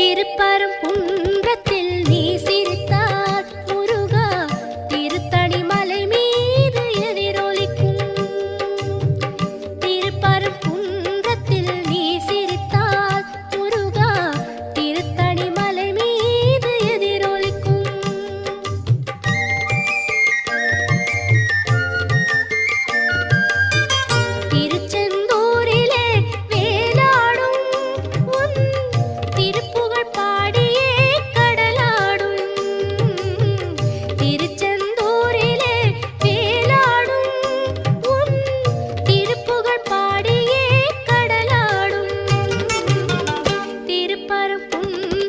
திருப்பரங்குன்றத்தில் நீ சிரித்தால் முருகா திருத்தணி மலை மீது எதிரொலிக்கும். திருப்பரங்குன்றத்தில் நீ சிரித்தால் முருகா திருத்தணி மலை மீது எதிரொலிக்கும். திருச்செந்தூரிலே வேலாடும் உன் திருப்புகழ் பாடியே கடலாடும். திருச்செந்தூரிலே வேலாடும் உன் திருப்புகழ் பாடியே கடலாடும். திருப்பரங்குன்றத்தில்